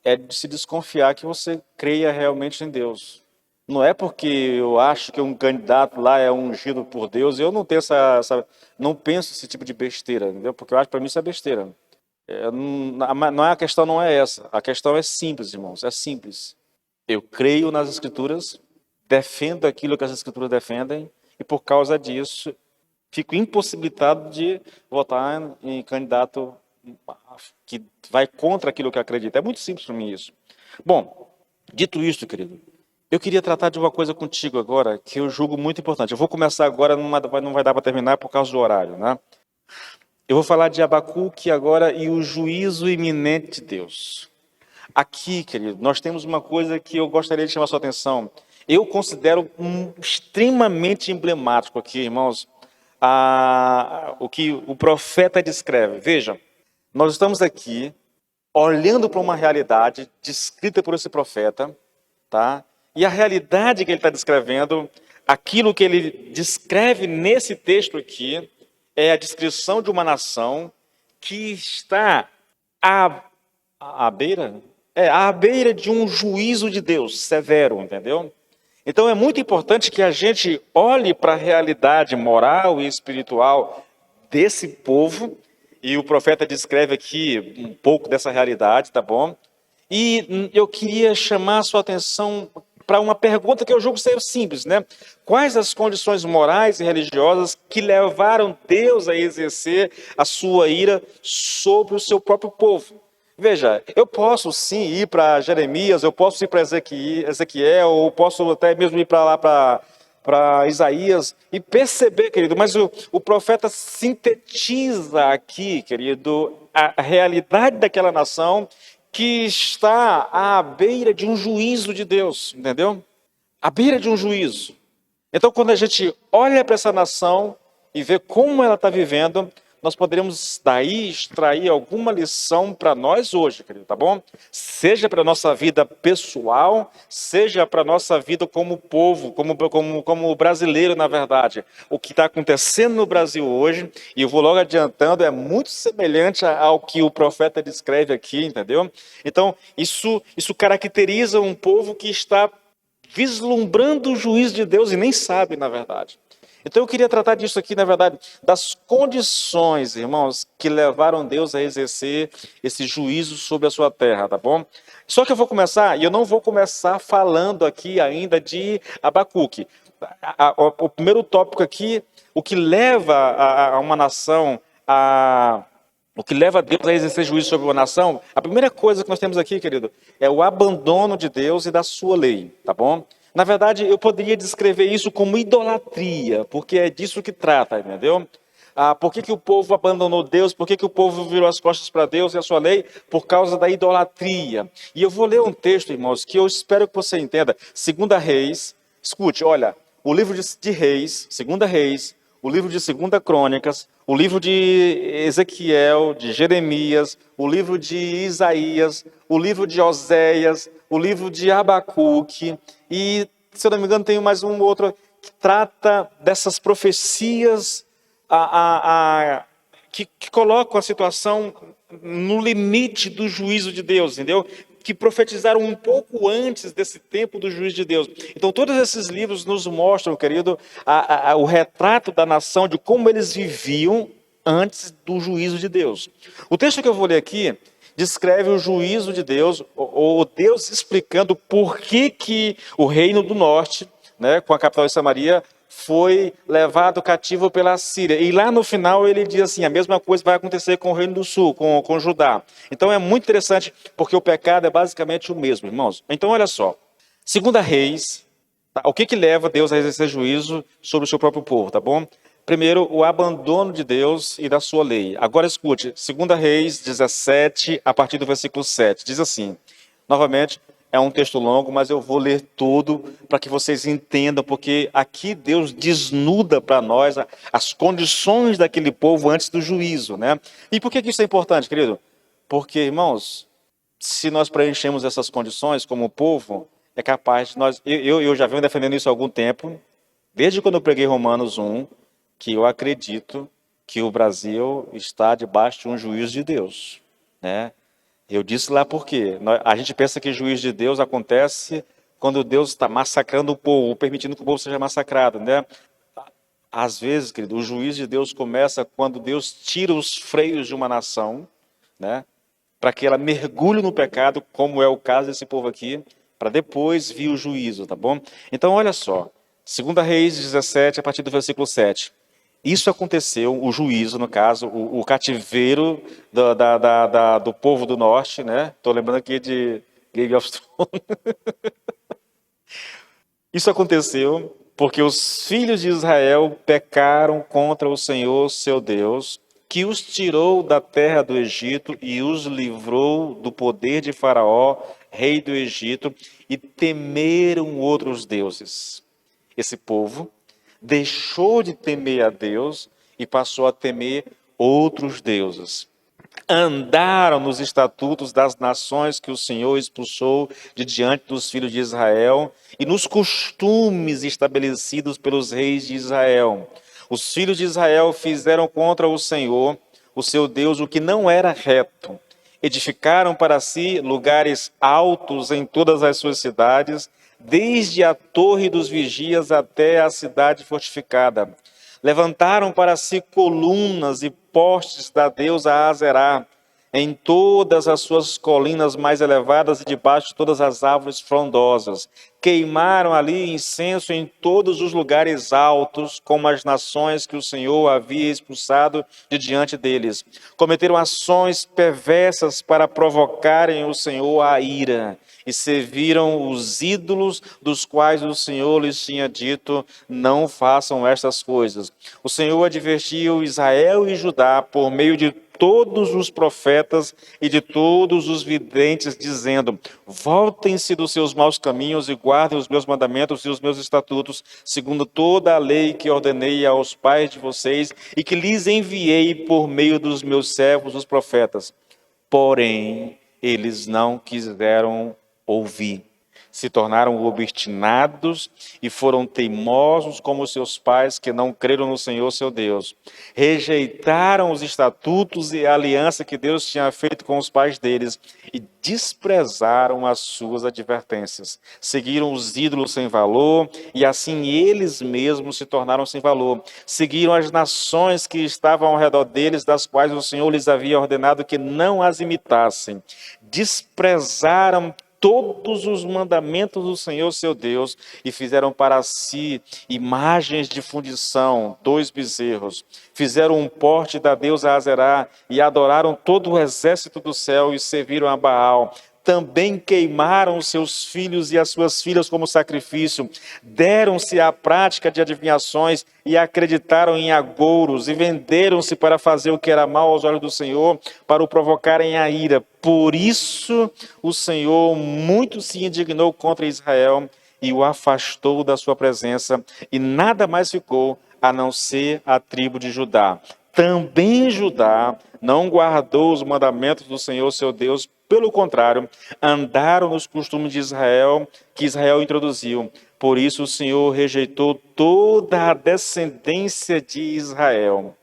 é de se desconfiar que você creia realmente em Deus. Não é porque eu acho que um candidato lá é ungido por Deus, eu não tenho não penso esse tipo de besteira, entendeu? Porque eu acho que para mim isso é besteira. A questão não é essa. A questão é simples, irmãos. É simples. Eu creio nas Escrituras, defendo aquilo que as Escrituras defendem, e por causa disso, fico impossibilitado de votar em candidato que vai contra aquilo que acredita. É muito simples para mim isso. Bom, dito isto, querido, eu queria tratar de uma coisa contigo agora, que eu julgo muito importante. Eu vou começar agora, não vai dar para terminar por causa do horário, né? Eu vou falar de Abacuque agora e o juízo iminente de Deus. Aqui, querido, nós temos uma coisa que eu gostaria de chamar a sua atenção. Eu considero extremamente emblemático aqui, irmãos, o que o profeta descreve. Veja, nós estamos aqui olhando para uma realidade descrita por esse profeta, tá? E a realidade que ele está descrevendo, aquilo que ele descreve nesse texto aqui, é a descrição de uma nação que está à beira de um juízo de Deus severo, entendeu? Então é muito importante que a gente olhe para a realidade moral e espiritual desse povo, e o profeta descreve aqui um pouco dessa realidade, tá bom? E eu queria chamar a sua atenção para uma pergunta que eu julgo ser simples, né? Quais as condições morais e religiosas que levaram Deus a exercer a sua ira sobre o seu próprio povo? Veja, eu posso sim ir para Jeremias, eu posso ir para Ezequiel, ou posso até mesmo ir para lá para Isaías e perceber, querido, mas o profeta sintetiza aqui, querido, a realidade daquela nação que está à beira de um juízo de Deus, entendeu? À beira de um juízo. Então, quando a gente olha para essa nação e vê como ela está vivendo, nós poderemos daí extrair alguma lição para nós hoje, querido, tá bom? Seja para a nossa vida pessoal, seja para a nossa vida como povo, como brasileiro, na verdade. O que está acontecendo no Brasil hoje, e eu vou logo adiantando, é muito semelhante ao que o profeta descreve aqui, entendeu? Então, isso caracteriza um povo que está vislumbrando o juízo de Deus e nem sabe, na verdade. Então eu queria tratar disso aqui, na verdade, das condições, irmãos, que levaram Deus a exercer esse juízo sobre a sua terra, tá bom? Só que eu vou começar, e eu não vou começar falando aqui ainda de Abacuque. O primeiro tópico aqui, o que leva a uma nação o que leva Deus a exercer juízo sobre uma nação, a primeira coisa que nós temos aqui, querido, é o abandono de Deus e da sua lei, tá bom? Na verdade, eu poderia descrever isso como idolatria, porque é disso que trata, entendeu? Por que o povo abandonou Deus? Por que o povo virou as costas para Deus e a sua lei? Por causa da idolatria. E eu vou ler um texto, irmãos, que eu espero que você entenda. 2 Reis, escute, olha, o livro de Reis, 2 Reis, o livro de 2 Crônicas, o livro de Ezequiel, de Jeremias, o livro de Isaías, o livro de Oséias, o livro de Abacuque, e, se eu não me engano, tem mais um outro que trata dessas profecias que colocam a situação no limite do juízo de Deus, entendeu? Que profetizaram um pouco antes desse tempo do juízo de Deus. Então, todos esses livros nos mostram, querido, o retrato da nação, de como eles viviam antes do juízo de Deus. O texto que eu vou ler aqui descreve o juízo de Deus, ou Deus explicando por que o reino do norte, né, com a capital de Samaria, foi levado cativo pela Síria. E lá no final ele diz assim, a mesma coisa vai acontecer com o Reino do Sul, com Judá. Então é muito interessante, porque o pecado é basicamente o mesmo, irmãos. Então olha só, Segunda Reis, tá? O que leva Deus a exercer juízo sobre o seu próprio povo, tá bom? Primeiro, o abandono de Deus e da sua lei. Agora escute, Segunda Reis 17, a partir do versículo 7, diz assim, novamente, é um texto longo, mas eu vou ler tudo para que vocês entendam, porque aqui Deus desnuda para nós as condições daquele povo antes do juízo, né? E por que isso é importante, querido? Porque, irmãos, se nós preenchemos essas condições como povo, é capaz de nós... Eu já venho defendendo isso há algum tempo, desde quando eu preguei Romanos 1, que eu acredito que o Brasil está debaixo de um juízo de Deus, né? Eu disse lá por quê. A gente pensa que o juízo de Deus acontece quando Deus está massacrando o povo, permitindo que o povo seja massacrado, né? Às vezes, querido, o juízo de Deus começa quando Deus tira os freios de uma nação, né? Para que ela mergulhe no pecado, como é o caso desse povo aqui, para depois vir o juízo, tá bom? Então, olha só. 2 Reis 17, a partir do versículo 7. Isso aconteceu, o juízo, no caso, o cativeiro do povo do norte, né? Estou lembrando aqui de Game of Thrones. Isso aconteceu porque os filhos de Israel pecaram contra o Senhor, seu Deus, que os tirou da terra do Egito e os livrou do poder de Faraó, rei do Egito, e temeram outros deuses. Esse povo deixou de temer a Deus e passou a temer outros deuses. Andaram nos estatutos das nações que o Senhor expulsou de diante dos filhos de Israel e nos costumes estabelecidos pelos reis de Israel. Os filhos de Israel fizeram contra o Senhor, o seu Deus, o que não era reto. Edificaram para si lugares altos em todas as suas cidades, desde a torre dos vigias até a cidade fortificada. Levantaram para si colunas e postes da deusa Azerá, em todas as suas colinas mais elevadas e debaixo de todas as árvores frondosas. Queimaram ali incenso em todos os lugares altos, como as nações que o Senhor havia expulsado de diante deles. Cometeram ações perversas para provocarem o Senhor à ira, e serviram os ídolos dos quais o Senhor lhes tinha dito, não façam estas coisas. O Senhor advertiu Israel e Judá por meio de todos os profetas e de todos os videntes, dizendo: voltem-se dos seus maus caminhos e guardem os meus mandamentos e os meus estatutos, segundo toda a lei que ordenei aos pais de vocês e que lhes enviei por meio dos meus servos, os profetas. Porém, eles não quiseram ouvir. Se tornaram obstinados e foram teimosos como seus pais, que não creram no Senhor seu Deus. Rejeitaram os estatutos e a aliança que Deus tinha feito com os pais deles e desprezaram as suas advertências. Seguiram os ídolos sem valor e assim eles mesmos se tornaram sem valor. Seguiram as nações que estavam ao redor deles, das quais o Senhor lhes havia ordenado que não as imitassem. Desprezaram todos os mandamentos do Senhor seu Deus e fizeram para si imagens de fundição, 2 bezerros. Fizeram um porte da deusa Azerá e adoraram todo o exército do céu e serviram a Baal. Também queimaram os seus filhos e as suas filhas como sacrifício, deram-se à prática de adivinhações e acreditaram em agouros e venderam-se para fazer o que era mal aos olhos do Senhor, para o provocarem a ira. Por isso o Senhor muito se indignou contra Israel e o afastou da sua presença, e nada mais ficou a não ser a tribo de Judá. Também Judá não guardou os mandamentos do Senhor seu Deus, pelo contrário, andaram nos costumes de Israel, que Israel introduziu. Por isso o Senhor rejeitou toda a descendência de Israel,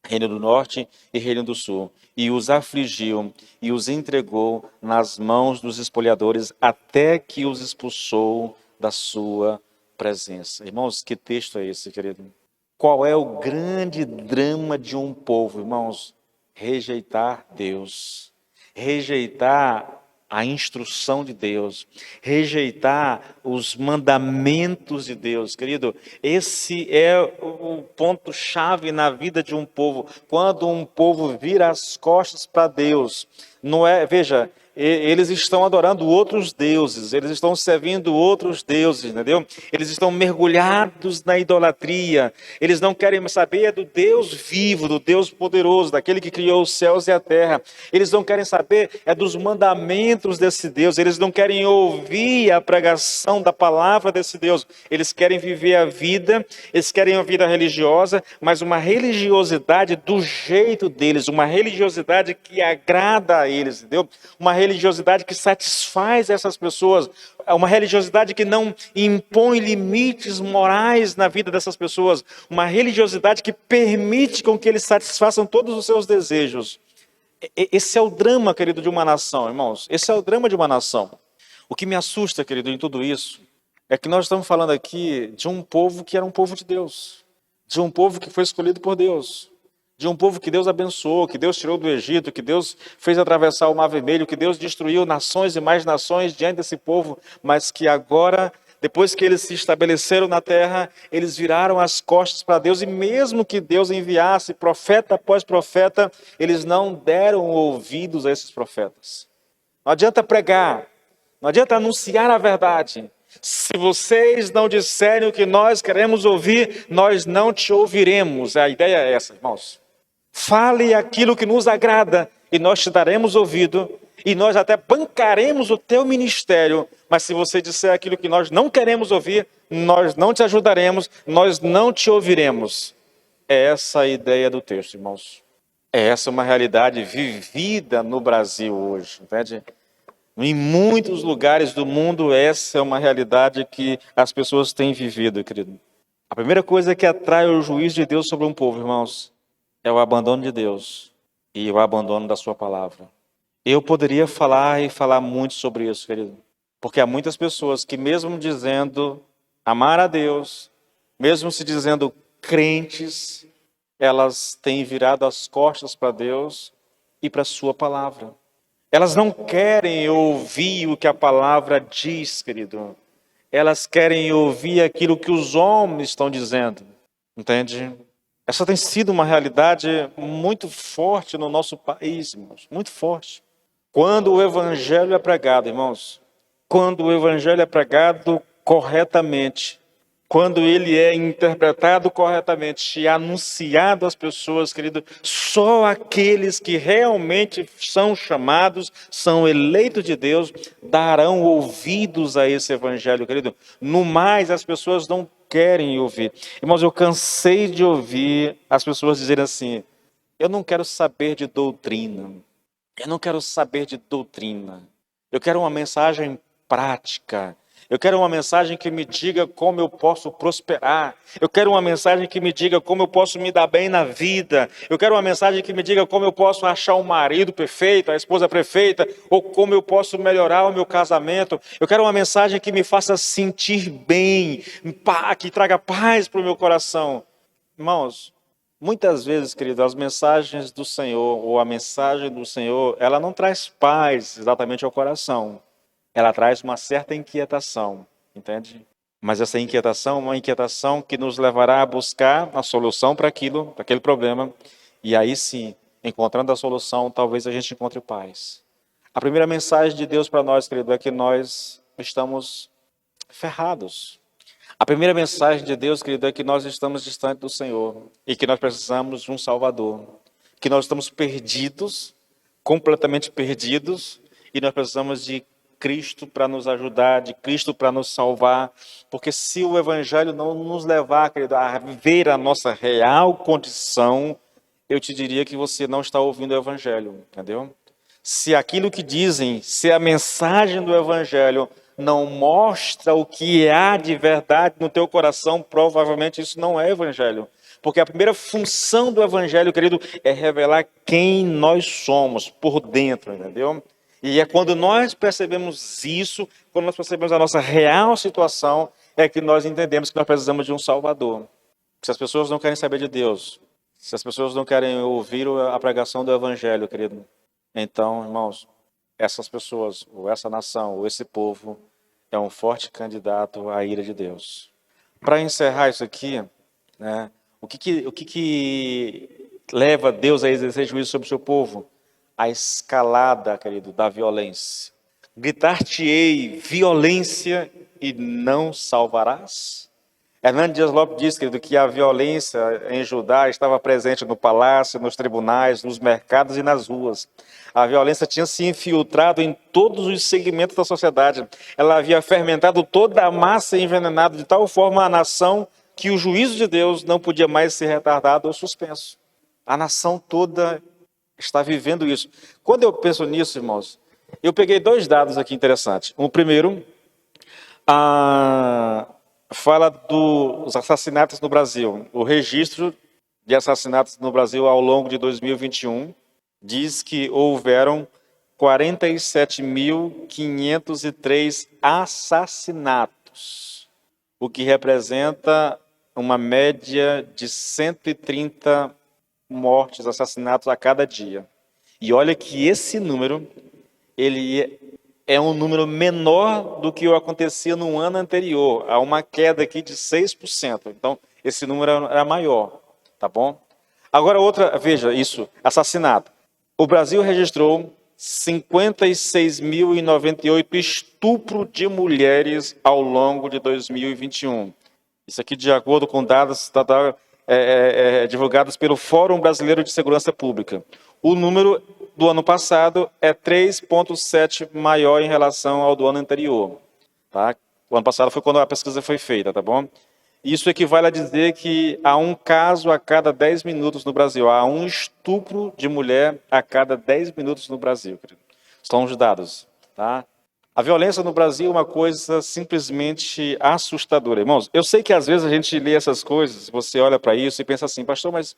Reino do Norte e Reino do Sul, e os afligiu e os entregou nas mãos dos espoliadores, até que os expulsou da sua presença. Irmãos, que texto é esse, querido? Qual é o grande drama de um povo, irmãos? Rejeitar Deus. Rejeitar a instrução de Deus, rejeitar os mandamentos de Deus. Querido, esse é o ponto-chave na vida de um povo. Quando um povo vira as costas para Deus, não é, veja, eles estão adorando outros deuses, eles estão servindo outros deuses, entendeu? Eles estão mergulhados na idolatria, eles não querem saber do Deus vivo, do Deus poderoso, daquele que criou os céus e a terra. Eles não querem saber dos mandamentos desse Deus, eles não querem ouvir a pregação da palavra desse Deus. Eles querem viver a vida, eles querem uma vida religiosa, mas uma religiosidade do jeito deles, uma religiosidade que agrada a eles, entendeu? Uma religiosidade que satisfaz essas pessoas, uma religiosidade que não impõe limites morais na vida dessas pessoas, uma religiosidade que permite com que eles satisfaçam todos os seus desejos. Esse é o drama, querido, de uma nação, irmãos. Esse é o drama de uma nação. O que me assusta, querido, em tudo isso, é que nós estamos falando aqui de um povo que era um povo de Deus, de um povo que foi escolhido por Deus, de um povo que Deus abençoou, que Deus tirou do Egito, que Deus fez atravessar o Mar Vermelho, que Deus destruiu nações e mais nações diante desse povo, mas que agora, depois que eles se estabeleceram na terra, eles viraram as costas para Deus, e mesmo que Deus enviasse profeta após profeta, eles não deram ouvidos a esses profetas. Não adianta pregar, não adianta anunciar a verdade. Se vocês não disserem o que nós queremos ouvir, nós não te ouviremos. A ideia é essa, irmãos. Fale aquilo que nos agrada e nós te daremos ouvido, e nós até bancaremos o teu ministério, mas se você disser aquilo que nós não queremos ouvir, nós não te ajudaremos, nós não te ouviremos. É essa a ideia do texto, irmãos. É essa uma realidade vivida no Brasil hoje, entende? Em muitos lugares do mundo, essa é uma realidade que as pessoas têm vivido, querido. A primeira coisa que atrai o juízo de Deus sobre um povo, irmãos, é o abandono de Deus e o abandono da sua palavra. Eu poderia falar e falar muito sobre isso, querido, porque há muitas pessoas que mesmo dizendo amar a Deus, mesmo se dizendo crentes, elas têm virado as costas para Deus e para a sua palavra. Elas não querem ouvir o que a palavra diz, querido. Elas querem ouvir aquilo que os homens estão dizendo, entende? Essa tem sido uma realidade muito forte no nosso país, irmãos, muito forte. Quando o evangelho é pregado, irmãos, quando o evangelho é pregado corretamente, quando ele é interpretado corretamente e anunciado às pessoas, querido, só aqueles que realmente são chamados, são eleitos de Deus, darão ouvidos a esse evangelho, querido. No mais, as pessoas não querem ouvir. Irmãos, eu cansei de ouvir as pessoas dizerem assim: eu não quero saber de doutrina. Eu não quero saber de doutrina. Eu quero uma mensagem prática. Eu quero uma mensagem que me diga como eu posso prosperar. Eu quero uma mensagem que me diga como eu posso me dar bem na vida. Eu quero uma mensagem que me diga como eu posso achar um marido perfeito, a esposa perfeita, ou como eu posso melhorar o meu casamento. Eu quero uma mensagem que me faça sentir bem, que traga paz para o meu coração. Irmãos, muitas vezes, querido, as mensagens do Senhor, ou a mensagem do Senhor, ela não traz paz exatamente ao coração. Ela traz uma certa inquietação, entende? Mas essa inquietação é uma inquietação que nos levará a buscar a solução para aquilo, para aquele problema. E aí sim, encontrando a solução, talvez a gente encontre paz. A primeira mensagem de Deus para nós, querido, é que nós estamos ferrados. A primeira mensagem de Deus, querido, é que nós estamos distantes do Senhor e que nós precisamos de um Salvador. Que nós estamos perdidos, completamente perdidos, e nós precisamos de Cristo para nos ajudar, de Cristo para nos salvar, porque se o Evangelho não nos levar, querido, a ver a nossa real condição, eu te diria que você não está ouvindo o Evangelho, entendeu? Se aquilo que dizem, se a mensagem do Evangelho não mostra o que há de verdade no teu coração, provavelmente isso não é Evangelho. Porque a primeira função do Evangelho, querido, é revelar quem nós somos por dentro, entendeu? E é quando nós percebemos isso, quando nós percebemos a nossa real situação, é que nós entendemos que nós precisamos de um Salvador. Se as pessoas não querem saber de Deus, se as pessoas não querem ouvir a pregação do Evangelho, querido, então, irmãos, essas pessoas, ou essa nação, ou esse povo, é um forte candidato à ira de Deus. Para encerrar isso aqui, né, o que leva Deus a exercer juízo sobre o seu povo? A escalada, querido, da violência. Gritar-te-ei violência e não salvarás? Hernando Dias Lopes diz, querido, que a violência em Judá estava presente no palácio, nos tribunais, nos mercados e nas ruas. A violência tinha se infiltrado em todos os segmentos da sociedade. Ela havia fermentado toda a massa e envenenado de tal forma a nação que o juízo de Deus não podia mais ser retardado ou suspenso. A nação toda está vivendo isso. Quando eu penso nisso, irmãos, eu peguei 2 dados aqui interessantes. O primeiro, fala dos assassinatos no Brasil. O registro de assassinatos no Brasil ao longo de 2021 diz que houveram 47.503 assassinatos, o que representa uma média de 130 mortes, assassinatos a cada dia. E olha que esse número, ele é um número menor do que o acontecia no ano anterior. Há uma queda aqui de 6%. Então, esse número era maior, tá bom? Agora outra, veja isso, assassinato. O Brasil registrou 56.098 estupros de mulheres ao longo de 2021. Isso aqui de acordo com dados divulgados pelo Fórum Brasileiro de Segurança Pública. O número do ano passado é 3,7 maior em relação ao do ano anterior. Tá? O ano passado foi quando a pesquisa foi feita, tá bom? Isso equivale a dizer que há um caso a cada 10 minutos no Brasil. Há um estupro de mulher a cada 10 minutos no Brasil. São os dados. Tá? A violência no Brasil é uma coisa simplesmente assustadora. Irmãos, eu sei que às vezes a gente lê essas coisas, você olha para isso e pensa assim, pastor, mas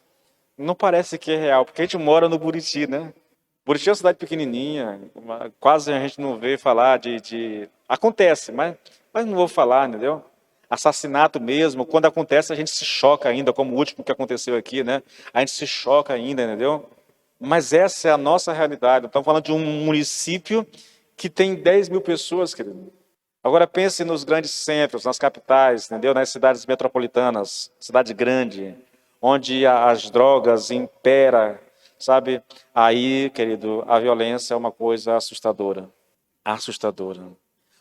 não parece que é real, porque a gente mora no Buriti, né? Buriti é uma cidade pequenininha, quase a gente não vê falar de... Acontece, mas não vou falar, entendeu? Assassinato mesmo, quando acontece a gente se choca ainda, como o último que aconteceu aqui, né? A gente se choca ainda, entendeu? Mas essa é a nossa realidade. Estamos falando de um município que tem 10 mil pessoas, querido. Agora pense nos grandes centros, nas capitais, entendeu? Nas cidades metropolitanas, cidade grande, onde as drogas imperam, sabe? Aí, querido, a violência é uma coisa assustadora. Assustadora.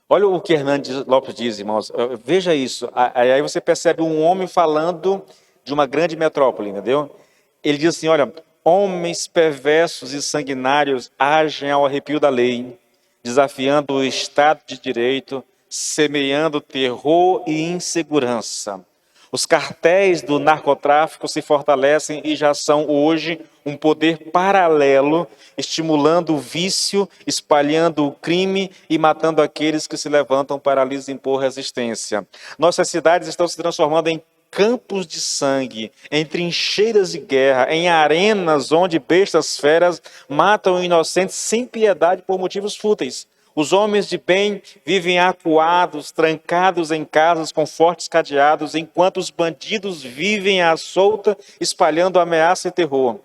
Olha o que Hernando Lopes diz, irmãos. Veja isso. Aí você percebe um homem falando de uma grande metrópole, entendeu? Ele diz assim, olha, homens perversos e sanguinários agem ao arrepio da lei, desafiando o Estado de Direito, semeando terror e insegurança. Os cartéis do narcotráfico se fortalecem e já são hoje um poder paralelo, estimulando o vício, espalhando o crime e matando aqueles que se levantam para lhes impor resistência. Nossas cidades estão se transformando em campos de sangue, em trincheiras de guerra, em arenas onde bestas feras matam inocentes sem piedade por motivos fúteis. Os homens de bem vivem acuados, trancados em casas com fortes cadeados, enquanto os bandidos vivem à solta, espalhando ameaça e terror.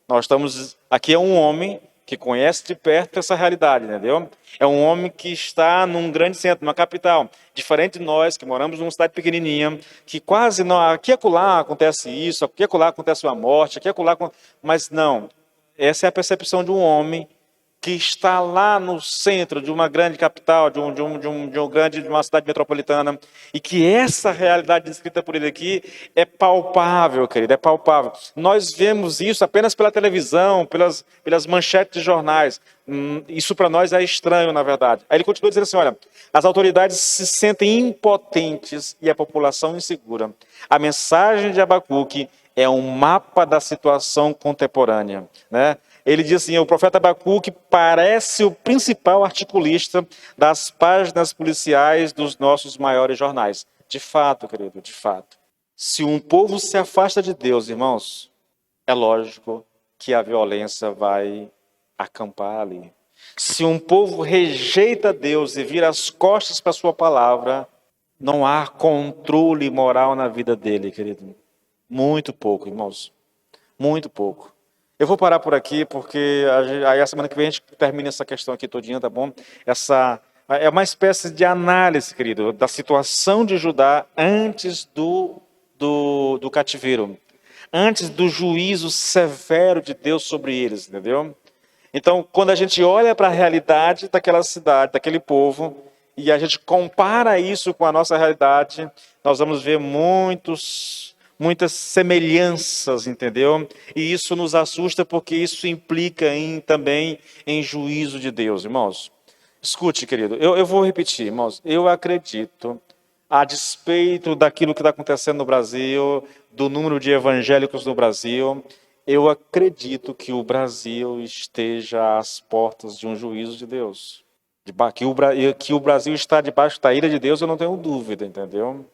Nós estamos... Aqui é um homem que conhece de perto essa realidade, entendeu? É um homem que está num grande centro, numa capital. Diferente de nós, que moramos numa cidade pequenininha, que quase não... Aqui e acolá acontece isso, aqui e acolá acontece uma morte, aqui e acolá... Mas não, essa é a percepção de um homem que está lá no centro de uma grande capital, de uma cidade metropolitana, e que essa realidade descrita por ele aqui é palpável, querido, é palpável. Nós vemos isso apenas pela televisão, pelas manchetes de jornais. Isso para nós é estranho, na verdade. Aí ele continua dizendo assim, olha, as autoridades se sentem impotentes e a população insegura. A mensagem de Abacuque é um mapa da situação contemporânea, né? Ele diz assim, o profeta Abacuque parece o principal articulista das páginas policiais dos nossos maiores jornais. De fato, querido, de fato. Se um povo se afasta de Deus, irmãos, é lógico que a violência vai acampar ali. Se um povo rejeita Deus e vira as costas para a sua palavra, não há controle moral na vida dele, querido. Muito pouco, irmãos. Muito pouco. Eu vou parar por aqui, porque aí a semana que vem a gente termina essa questão aqui todinha, tá bom? É uma espécie de análise, querido, da situação de Judá antes do cativeiro, antes do juízo severo de Deus sobre eles, entendeu? Então, quando a gente olha para a realidade daquela cidade, daquele povo, e a gente compara isso com a nossa realidade, nós vamos ver muitas semelhanças, entendeu? E isso nos assusta porque isso implica também em juízo de Deus, irmãos. Escute, querido, eu vou repetir, irmãos, eu acredito, a despeito daquilo que está acontecendo no Brasil, do número de evangélicos no Brasil, eu acredito que o Brasil esteja às portas de um juízo de Deus. Que o Brasil está debaixo da ira de Deus, eu não tenho dúvida, entendeu?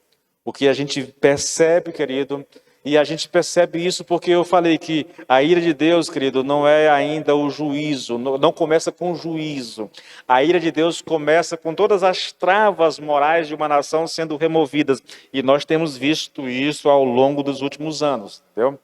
O que a gente percebe, querido, e a gente percebe isso porque eu falei que a ira de Deus, querido, não é ainda o juízo, não começa com o juízo. A ira de Deus começa com todas as travas morais de uma nação sendo removidas. E nós temos visto isso ao longo dos últimos anos, entendeu?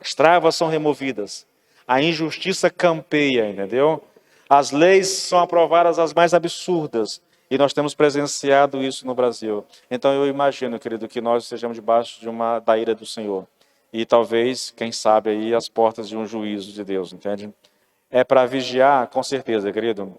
As travas são removidas. A injustiça campeia, entendeu? As leis são aprovadas as mais absurdas. E nós temos presenciado isso no Brasil. Então eu imagino, querido, que nós estejamos debaixo da ira do Senhor. E talvez, quem sabe, aí as portas de um juízo de Deus, entende? É para vigiar, com certeza, querido.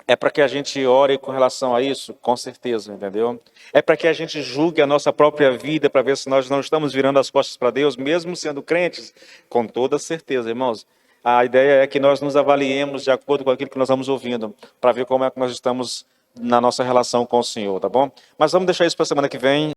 É para que a gente ore com relação a isso, com certeza, entendeu? É para que a gente julgue a nossa própria vida, para ver se nós não estamos virando as costas para Deus, mesmo sendo crentes, com toda certeza, irmãos. A ideia é que nós nos avaliemos de acordo com aquilo que nós vamos ouvindo, para ver como é que nós estamos na nossa relação com o Senhor, tá bom? Mas vamos deixar isso para a semana que vem.